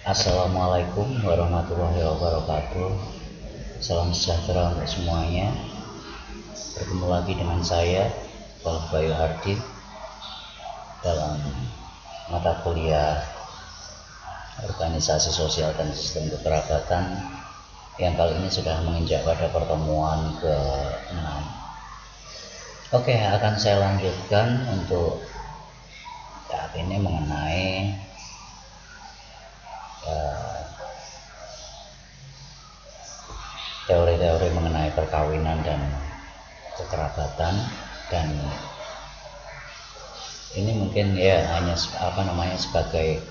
Assalamualaikum warahmatullahi wabarakatuh. Salam sejahtera untuk semuanya. Bertemu lagi dengan saya, Prof. Bayu Hardi, dalam mata kuliah Organisasi Sosial dan Sistem Kekerabatan yang kali ini sudah menginjak pada pertemuan ke-6. Oke, akan saya lanjutkan untuk saat ini mengenai teori-teori mengenai perkawinan dan kekerabatan, dan ini mungkin ya hanya sebagai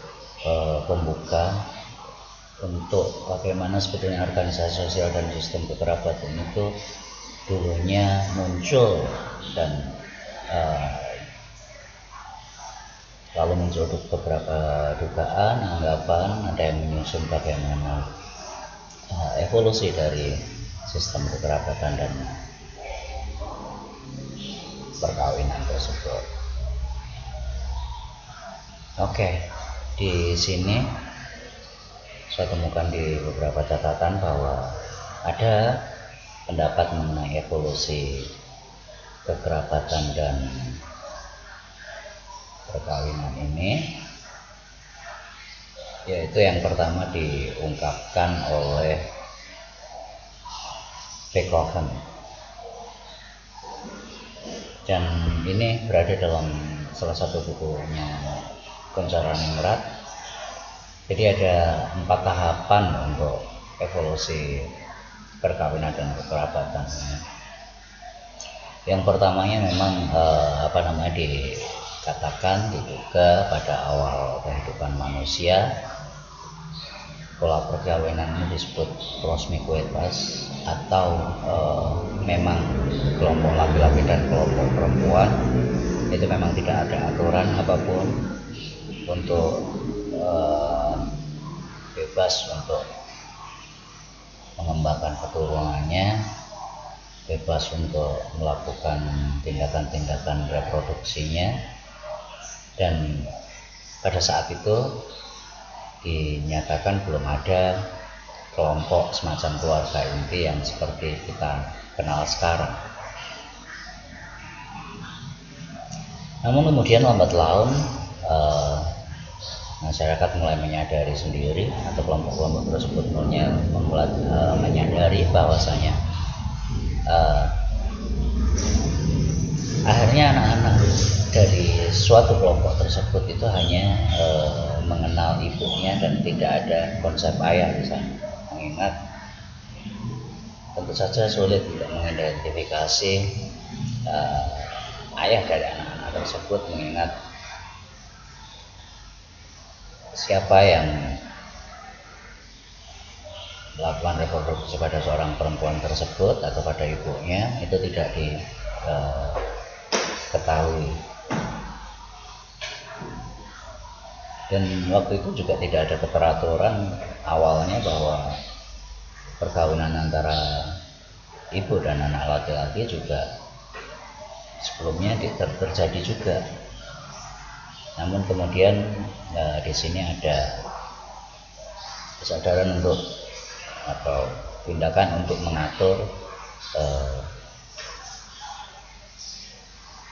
pembuka untuk bagaimana sebetulnya organisasi sosial dan sistem kekerabatan itu dulunya muncul dan lalu muncul beberapa dugaan, anggapan, ada yang menyusun bagaimana evolusi dari sistem kekerabatan dan perkawinan tersebut. Oke, di sini saya temukan di beberapa catatan bahwa ada pendapat mengenai evolusi kekerabatan dan perkawinan ini, yaitu yang pertama diungkapkan oleh Beethoven, dan ini berada dalam salah satu bukunya Gonzalo-Nimrod. Jadi ada 4 tahapan untuk evolusi perkawinan dan kekerabatan. Yang pertamanya memang dikatakan diduga pada awal kehidupan manusia pola perkawinan ini disebut promiskuitas, atau memang kelompok laki-laki dan kelompok perempuan itu memang tidak ada aturan apapun untuk bebas untuk mengembangkan keturunannya, bebas untuk melakukan tindakan-tindakan reproduksinya. Dan pada saat itu dinyatakan belum ada kelompok semacam keluarga inti yang seperti kita kenal sekarang. Namun kemudian lambat laun masyarakat mulai menyadari sendiri, atau kelompok-kelompok tersebut mulai menyadari bahwasanya akhirnya anak-anak dari suatu kelompok tersebut itu hanya mengenal ibunya dan tidak ada konsep ayah di sana. Mengingat tentu saja sulit untuk mengidentifikasi ayah dari anak-anak tersebut, mengingat siapa yang melakukan reproduksi pada seorang perempuan tersebut atau pada ibunya itu tidak diketahui. Dan waktu itu juga tidak ada keteraturan awalnya bahwa perkawinan antara ibu dan anak laki-laki juga sebelumnya terjadi juga. Namun kemudian di sini ada kesadaran untuk atau tindakan untuk mengatur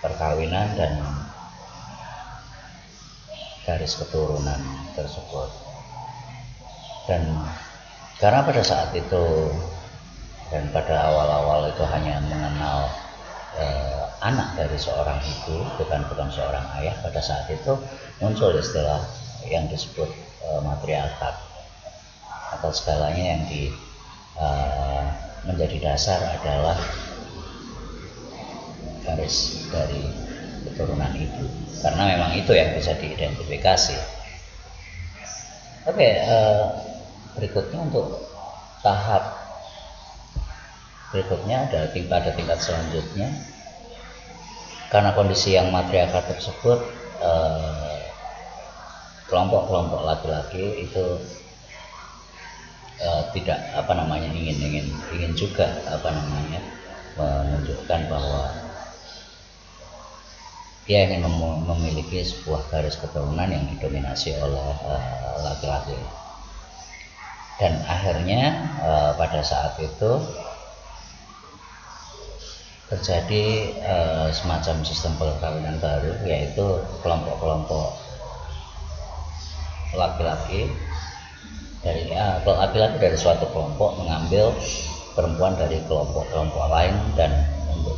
perkawinan dan garis keturunan tersebut. Dan karena pada saat itu dan pada awal-awal itu hanya mengenal anak dari seorang ibu, bukan seorang ayah, pada saat itu muncul istilah yang disebut matriarkat, atau segalanya yang menjadi dasar adalah garis dari keturunan ibu, karena memang itu yang bisa diidentifikasi. Oke, berikutnya untuk tahap berikutnya ada tingkat selanjutnya. Karena kondisi yang matriarkat tersebut, kelompok-kelompok laki-laki itu tidak ingin juga menunjukkan bahwa dia ingin memiliki sebuah garis keturunan yang didominasi oleh laki-laki. Dan akhirnya pada saat itu terjadi semacam sistem perkawinan baru, yaitu kelompok-kelompok laki-laki dari suatu kelompok mengambil perempuan dari kelompok-kelompok lain dan untuk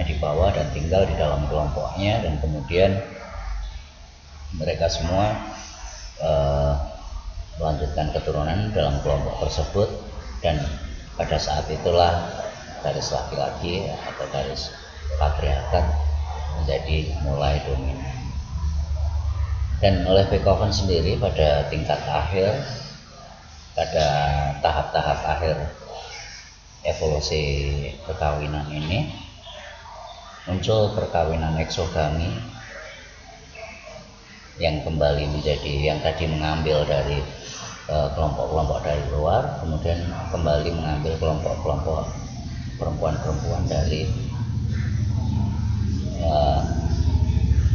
dibawa dan tinggal di dalam kelompoknya, dan kemudian mereka semua melanjutkan keturunan dalam kelompok tersebut. Dan pada saat itulah garis laki-laki atau garis patriarkat menjadi mulai dominan. Dan oleh Beethoven sendiri pada tingkat akhir, pada tahap-tahap akhir evolusi perkawinan ini, muncul perkawinan eksogami yang kembali menjadi yang tadi mengambil dari kelompok-kelompok dari luar, kemudian kembali mengambil kelompok-kelompok perempuan-perempuan dari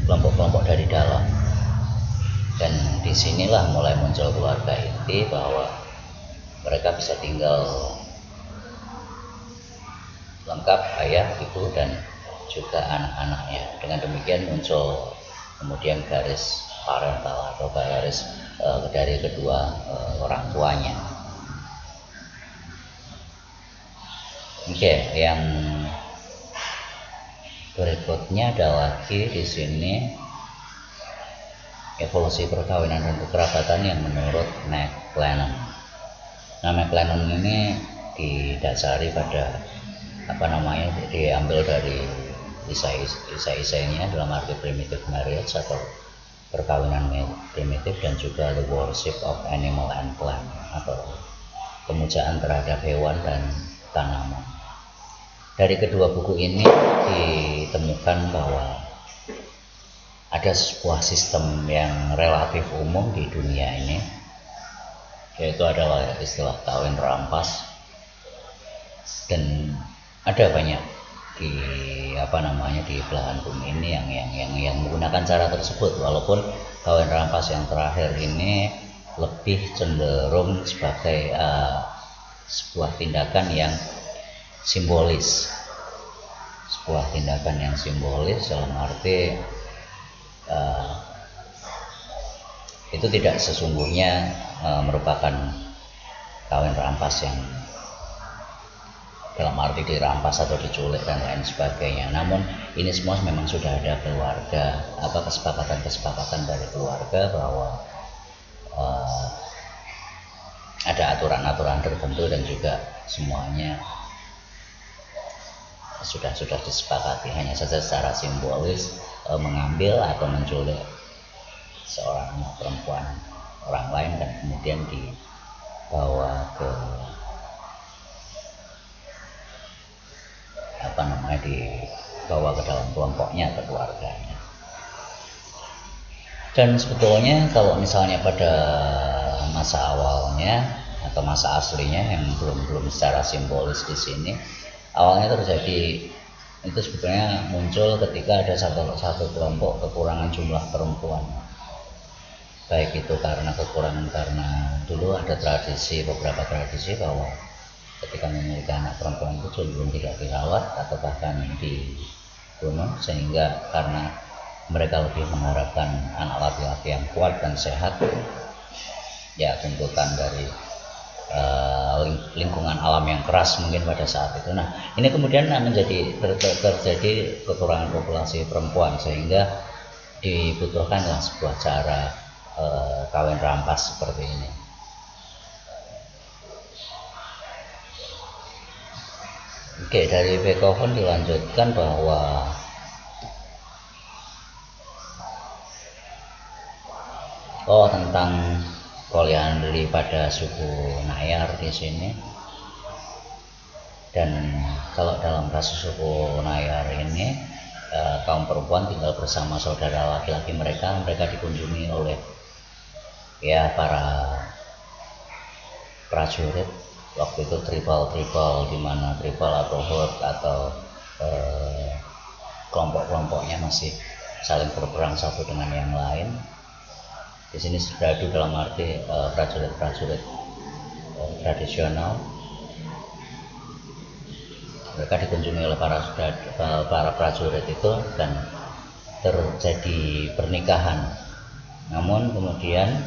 kelompok-kelompok dari dalam. Dan disinilah mulai muncul keluarga inti, bahwa mereka bisa tinggal lengkap, ayah, ibu, dan juga anak-anaknya. Dengan demikian muncul kemudian garis parental atau garis dari kedua orang tuanya. Oke, yang berikutnya ada lagi di sini evolusi perkawinan dan kekerabatan yang menurut McLennan. Nah, McLennan ini didasari pada diambil dari isai-isainya dalam arti primitive marriage atau perkawinan primitif, dan juga the worship of animal and plant atau pemujaan terhadap hewan dan tanaman. Dari kedua buku ini ditemukan bahwa ada sebuah sistem yang relatif umum di dunia ini, yaitu adalah istilah kawin rampas. Dan ada banyak di belahan bumi ini yang menggunakan cara tersebut, walaupun kawin rampas yang terakhir ini lebih cenderung sebagai sebuah tindakan yang simbolis, dalam arti itu tidak sesungguhnya merupakan kawin rampas yang dalam arti dirampas atau diculik dan lain sebagainya. Namun ini semua memang sudah ada kesepakatan dari keluarga bahwa ada aturan-aturan tertentu, dan juga semuanya sudah disepakati, hanya saja secara simbolis mengambil atau menculik seorang anak perempuan orang lain dan kemudian dibawa ke dalam kelompoknya atau keluarganya. Dan sebetulnya kalau misalnya pada masa awalnya atau masa aslinya yang belum secara simbolis di sini, awalnya terjadi itu sebetulnya muncul ketika ada satu kelompok kekurangan jumlah perempuan, baik itu karena dulu ada beberapa tradisi bahwa ketika memiliki anak perempuan itu cenderung tidak dirawat atau bahkan dibunuh, sehingga karena mereka lebih mengharapkan anak laki-laki yang kuat dan sehat, ya tuntutan dari lingkungan alam yang keras mungkin pada saat itu. Nah, ini kemudian terjadi kekurangan populasi perempuan, sehingga dibutuhkanlah sebuah cara kawin rampas seperti ini. Oke, dari Beethoven dilanjutkan bahwa tentang poliandri pada suku Nayar di sini. Dan kalau dalam kasus suku Nayar ini, kaum perempuan tinggal bersama saudara laki-laki mereka dikunjungi oleh para prajurit. Waktu itu tribal, di mana tribal atau horde atau kelompok-kelompoknya masih saling berperang satu dengan yang lain. Di sini serdadu dalam arti prajurit-prajurit tradisional. Mereka dikunjungi oleh para prajurit itu dan terjadi pernikahan. Namun kemudian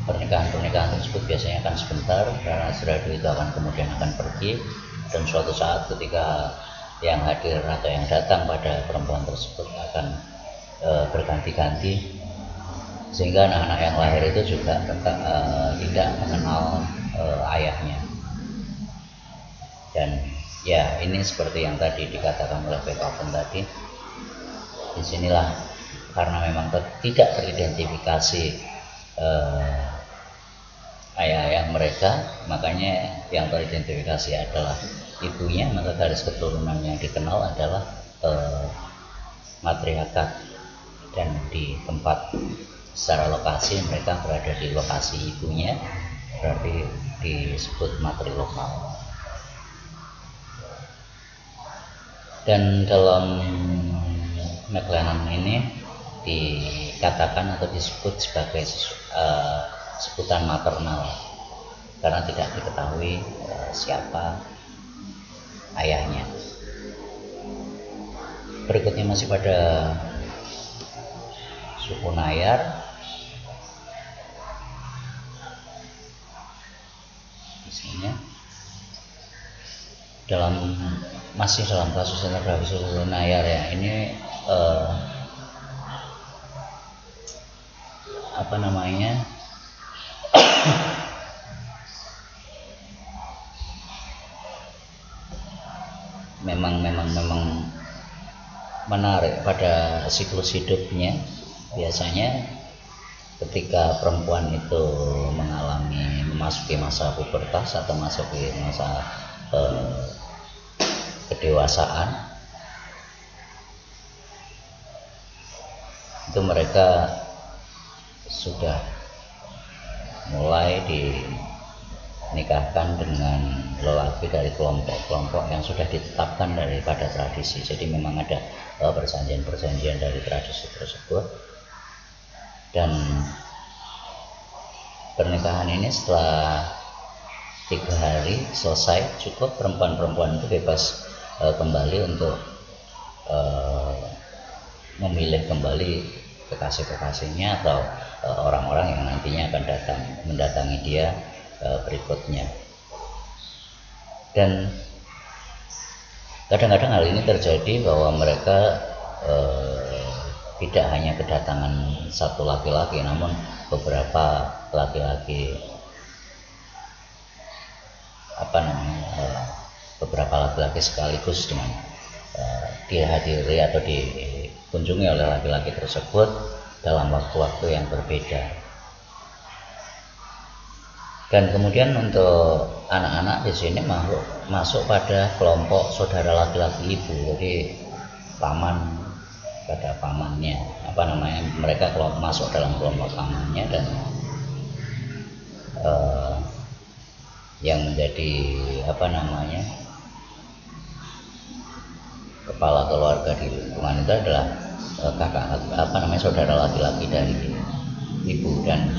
pernikahan tersebut biasanya akan sebentar karena Ratu itu akan kemudian akan pergi, dan suatu saat ketika yang hadir atau yang datang pada perempuan tersebut akan berganti-ganti, sehingga anak-anak yang lahir itu juga tidak mengenal ayahnya. Dan ya, ini seperti yang tadi dikatakan oleh Beethoven tadi, disinilah karena memang tidak teridentifikasi ayah mereka, makanya yang teridentifikasi adalah ibunya, maka garis keturunan yang dikenal adalah matriarkat. Dan di tempat secara lokasi mereka berada di lokasi ibunya, berarti disebut matrilokal. Dan dalam McLennan ini dikatakan atau disebut sebagai sebutan maternal karena tidak diketahui siapa ayahnya. Berikutnya masih pada suku Nayar. Isinya masih dalam kasus interogasi suku Nayar ya, ini memang menarik pada siklus hidupnya. Biasanya ketika perempuan itu memasuki masa pubertas atau memasuki masa kedewasaan, itu mereka sudah mulai dinikahkan dengan lelaki dari kelompok-kelompok yang sudah ditetapkan daripada tradisi. Jadi memang ada perjanjian-perjanjian dari tradisi tersebut, dan pernikahan ini setelah 3 hari selesai, cukup perempuan-perempuan itu bebas kembali untuk memilih kembali kekasih-kekasihnya atau orang-orang yang nantinya akan mendatangi dia berikutnya. Dan kadang-kadang hal ini terjadi bahwa mereka tidak hanya kedatangan satu laki-laki, namun beberapa laki-laki sekaligus dengan dihadiri atau dikunjungi oleh laki-laki tersebut dalam waktu-waktu yang berbeda. Dan kemudian untuk anak-anak di sini masuk pada kelompok saudara laki-laki ibu, jadi paman pada pamannya, mereka masuk dalam kelompok pamannya, dan yang menjadi kepala keluarga di lingkungan itu adalah saudara laki-laki dari ibu. Dan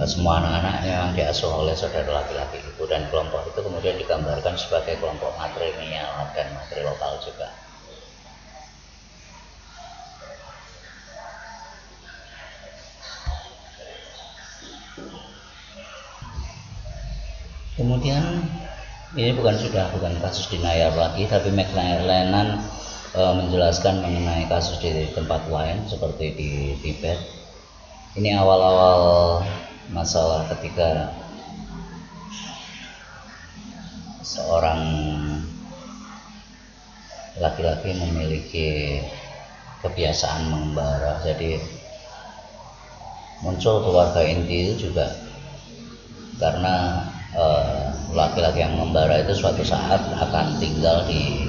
semua anak-anak memang diasuh oleh saudara laki-laki ibu, dan kelompok itu kemudian digambarkan sebagai kelompok matrilineal dan matrilokal juga. Kemudian ini bukan kasus di Nayar lagi, tapi McLennan menjelaskan mengenai kasus di tempat lain seperti di Tibet. Ini awal-awal masalah ketika seorang laki-laki memiliki kebiasaan mengembara. Jadi muncul keluarga inti itu juga karena laki-laki yang membara itu suatu saat akan tinggal di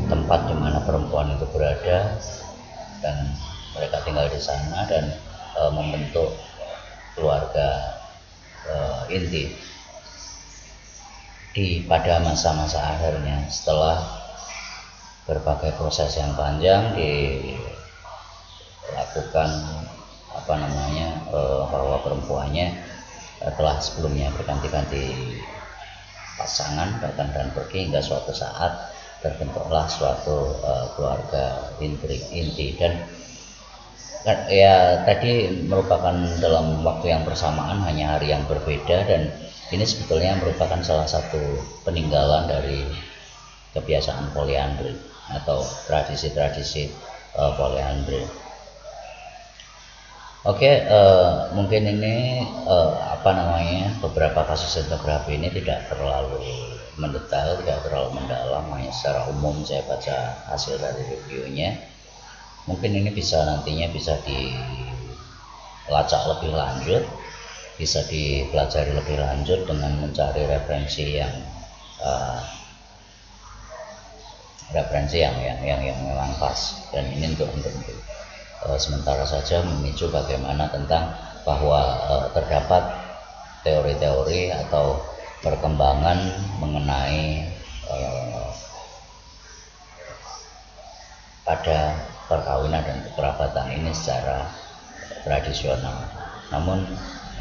tempat di mana perempuan itu berada, dan mereka tinggal di sana dan membentuk keluarga inti. Pada masa-masa akhirnya, setelah berbagai proses yang panjang, lakukan bahwa perempuannya telah sebelumnya berganti-ganti pasangan datang dan pergi hingga suatu saat terbentuklah suatu keluarga inti. Dan ya tadi merupakan dalam waktu yang bersamaan, hanya hari yang berbeda, dan ini sebetulnya merupakan salah satu peninggalan dari kebiasaan poliandri atau tradisi-tradisi poliandri. Oke, mungkin ini beberapa kasus etnografi ini tidak terlalu mendetail, tidak terlalu mendalam, hanya secara umum saya baca hasil dari reviewnya. Mungkin ini nantinya bisa dilacak lebih lanjut, bisa dipelajari lebih lanjut dengan mencari referensi yang memang pas. Dan ini untuk sementara saja memicu bagaimana tentang bahwa terdapat teori-teori atau perkembangan mengenai pada perkawinan dan kekerabatan ini secara tradisional. Namun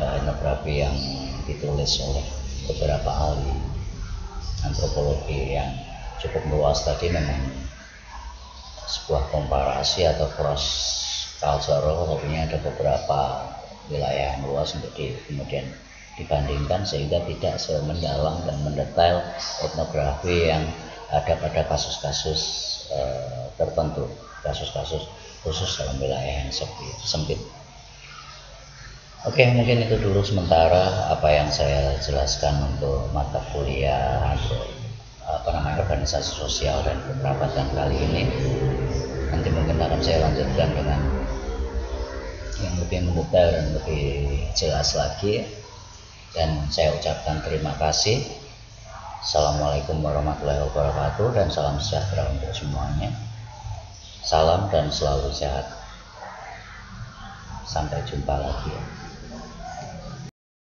etnografi yang ditulis oleh beberapa ahli antropologi yang cukup luas tadi memang sebuah komparasi atau cross cultural, artinya ada beberapa wilayah yang luas untuk kemudian dibandingkan, sehingga tidak semendalam dan mendetail etnografi yang ada pada kasus-kasus tertentu, kasus-kasus khusus dalam wilayah yang sempit. Oke, mungkin itu dulu sementara apa yang saya jelaskan untuk mata kuliah organisasi sosial dan kekerabatan kali ini. Nanti mungkin akan saya lanjutkan dengan yang lebih mendetail dan lebih jelas lagi. Dan saya ucapkan terima kasih. Assalamualaikum warahmatullahi wabarakatuh, dan salam sejahtera untuk semuanya. Salam dan selalu sehat. Sampai jumpa lagi.